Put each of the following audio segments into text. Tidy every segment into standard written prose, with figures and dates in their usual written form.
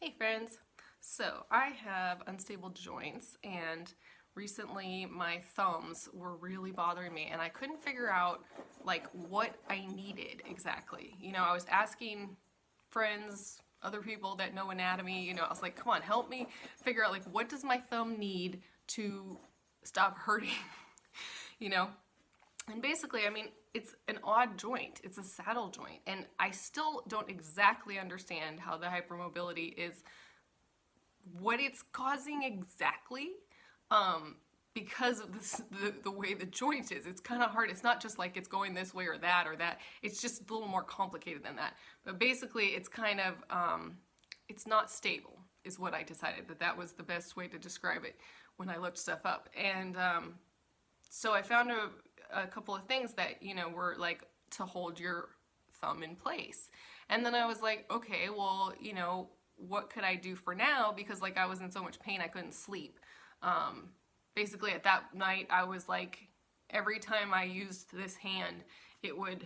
Hey friends! So I have unstable joints and recently my thumbs were really bothering me and I couldn't figure out like what I needed exactly. I was asking friends, other people that know anatomy, I was like, come on, help me figure out like what does my thumb need to stop hurting, you know? And basically, it's an odd joint. It's a saddle joint. And I still don't exactly understand how the hypermobility is, what it's causing exactly, because of the way the joint is. It's kind of hard. It's not just like it's going this way or that or that. It's just a little more complicated than that. But basically, it's kind of, it's not stable, is what I decided that was the best way to describe it when I looked stuff up. And so I found a couple of things that, were like to hold your thumb in place. And then I was like, okay, well, what could I do for now? Because like I was in so much pain I couldn't sleep. Basically at that night I was like, every time I used this hand, it would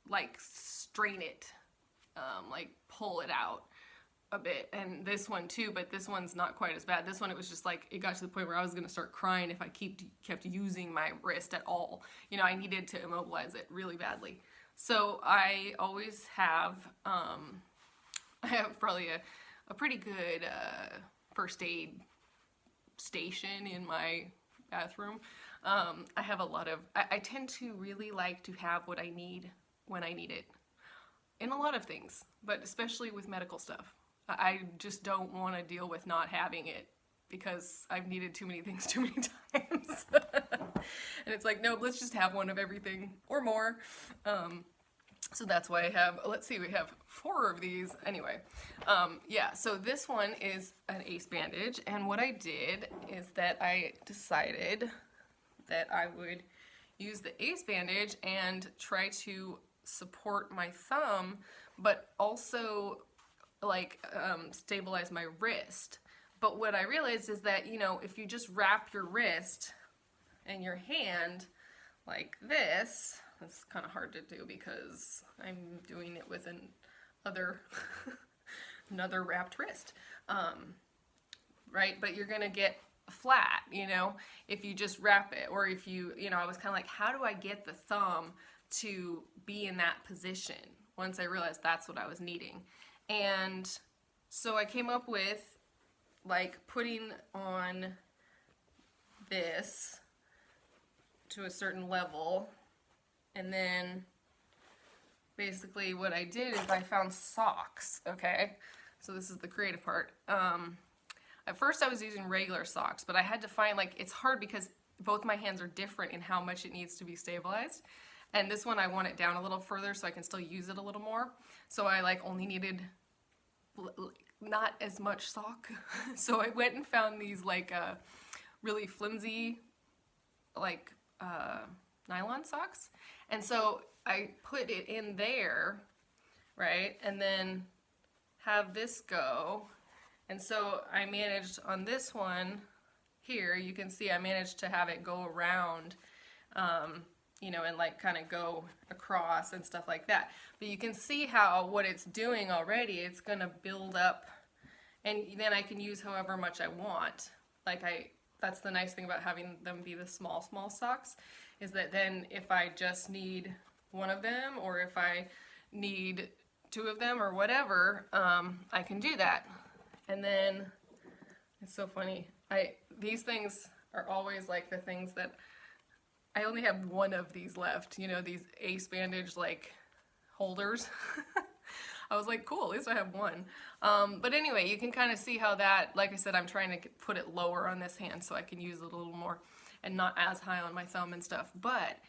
like strain it, like pull it out a bit, and this one too, but this one's not quite as bad. This one, it was just like, it got to the point where I was gonna start crying if I kept using my wrist at all. I needed to immobilize it really badly. So I always have, I have probably a pretty good first aid station in my bathroom. I have a lot of, I tend to really like to have what I need when I need it. In a lot of things, but especially with medical stuff. I just don't want to deal with not having it because I've needed too many things too many times. And it's like, no, let's just have one of everything or more. So that's why I have, let's see, we have 4 of these. Anyway, yeah, so this one is an ace bandage. And what I did is that I decided that I would use the ace bandage and try to support my thumb, but also like stabilize my wrist. But what I realized is that, if you just wrap your wrist and your hand like this, it's kind of hard to do because I'm doing it with another wrapped wrist, right? But you're gonna get flat, if you just wrap it, or if you, I was kind of like, how do I get the thumb to be in that position once I realized that's what I was needing. And so I came up with like putting on this to a certain level, and then basically what I did is I found socks. Okay, so this is the creative part. At first I was using regular socks, but I had to find, like, it's hard because both my hands are different in how much it needs to be stabilized. And this one I want it down a little further so I can still use it a little more. So I like only needed not as much sock. So I went and found these like really flimsy like nylon socks. And so I put it in there, right? And then have this go. And so I managed on this one here, you can see I managed to have it go around, and like kind of go across and stuff like that. But you can see how what it's doing already, it's gonna build up, and then I can use however much I want. That's the nice thing about having them be the small socks, is that then if I just need one of them, or if I need 2 of them or whatever, I can do that. And then it's so funny, these things are always like the things that I only have one of these left, these ace bandage like holders. I was like, cool, at least I have one. But anyway, you can kind of see how that, like I said, I'm trying to put it lower on this hand so I can use it a little more and not as high on my thumb and stuff. But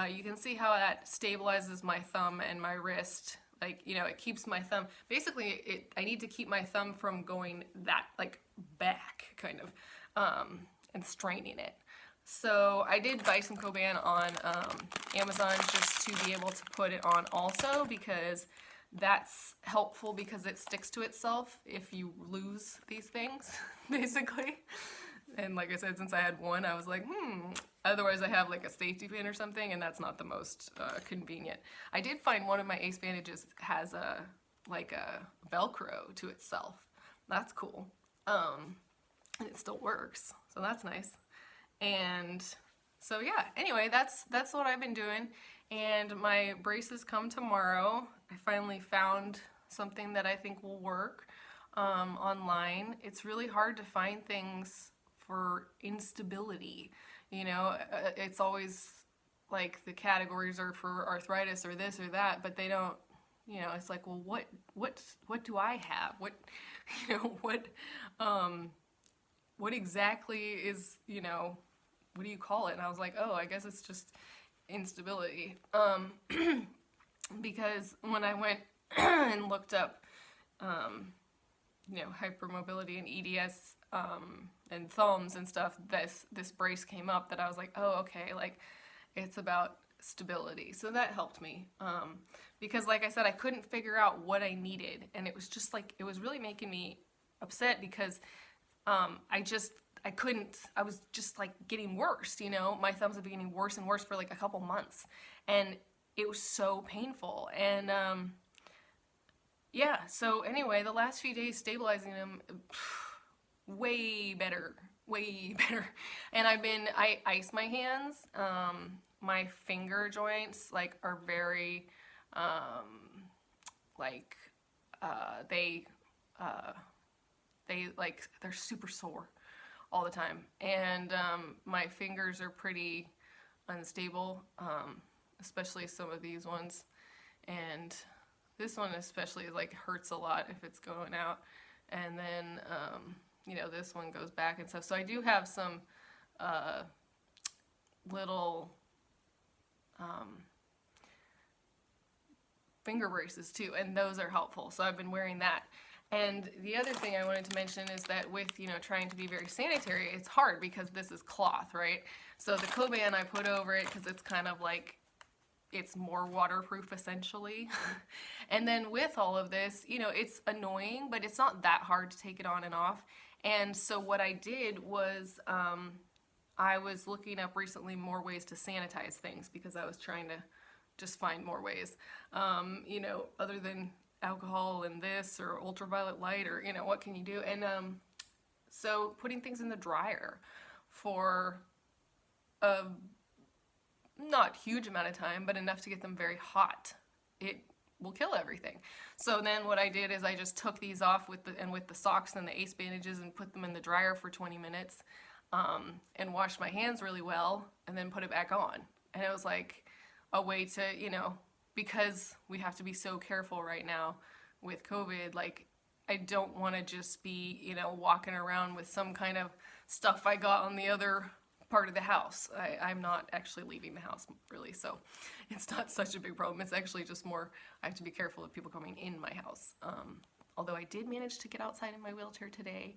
you can see how that stabilizes my thumb and my wrist. Like, it keeps my thumb, basically I need to keep my thumb from going that, like, back, kind of, and straining it. So I did buy some Coban on Amazon just to be able to put it on also, because that's helpful because it sticks to itself if you lose these things, basically. And like I said, since I had one, I was like, otherwise I have like a safety pin or something, and that's not the most convenient. I did find one of my ace bandages has a like a Velcro to itself. That's cool. And it still works, so that's nice. And so yeah, anyway, that's what I've been doing. And my braces come tomorrow. I finally found something that I think will work online. It's really hard to find things for instability. You know, it's always like the categories are for arthritis or this or that, but they don't, you know, it's like, well, what do I have? What, you know, what exactly is, you know, what do you call it? And I was like, oh, I guess it's just instability. Because when I went and looked up, you know, hypermobility and EDS, and thumbs and stuff, this brace came up that I was like, oh, okay, like it's about stability. So that helped me. Because like I said, I couldn't figure out what I needed, and it was just like, it was really making me upset because I was just like getting worse, you know, my thumbs have been getting worse and worse for like a couple months, and it was so painful. And yeah, so anyway, the last few days stabilizing them, way better, way better. And I ice my hands, my finger joints like are very, like, they like, they're super sore all the time. And my fingers are pretty unstable, especially some of these ones. And this one especially like hurts a lot if it's going out. And then, you know, this one goes back and stuff. So I do have some little finger braces too, and those are helpful. So I've been wearing that. And the other thing I wanted to mention is that with, you know, trying to be very sanitary, it's hard because this is cloth, right? So the Coban I put over it because it's kind of like, it's more waterproof essentially. And then with all of this, you know, it's annoying, but it's not that hard to take it on and off. And so what I did was, I was looking up recently more ways to sanitize things because I was trying to just find more ways, you know, other than alcohol and this or ultraviolet light, or, you know, what can you do? And so putting things in the dryer for a not huge amount of time, but enough to get them very hot, it will kill everything. So then what I did is I just took these off with the socks and the ace bandages and put them in the dryer for 20 minutes, and washed my hands really well and then put it back on. And it was like a way to, you know, because we have to be so careful right now with COVID, like, I don't want to just be, you know, walking around with some kind of stuff I got on the other part of the house. I'm not actually leaving the house, really, so it's not such a big problem. It's actually just more, I have to be careful of people coming in my house. Although I did manage to get outside in my wheelchair today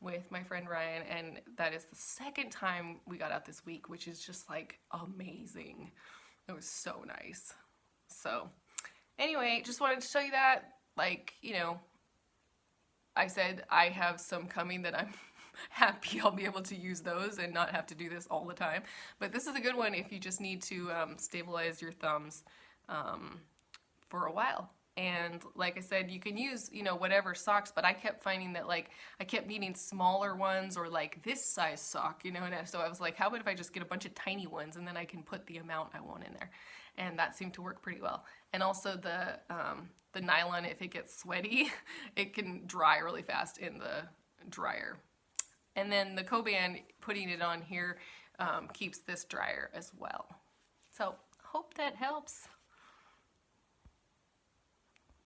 with my friend Ryan, and that is the second time we got out this week, which is just like amazing. It was so nice. So anyway, just wanted to show you that, like, you know, I said I have some coming that I'm happy I'll be able to use those and not have to do this all the time. But this is a good one if you just need to stabilize your thumbs for a while. And like I said, you can use, you know, whatever socks, but I kept finding that, like, I kept needing smaller ones or like this size sock, you know, and so I was like, how about if I just get a bunch of tiny ones and then I can put the amount I want in there. And that seemed to work pretty well. And also the nylon, if it gets sweaty, it can dry really fast in the dryer. And then the Coban, putting it on here, keeps this drier as well. So hope that helps.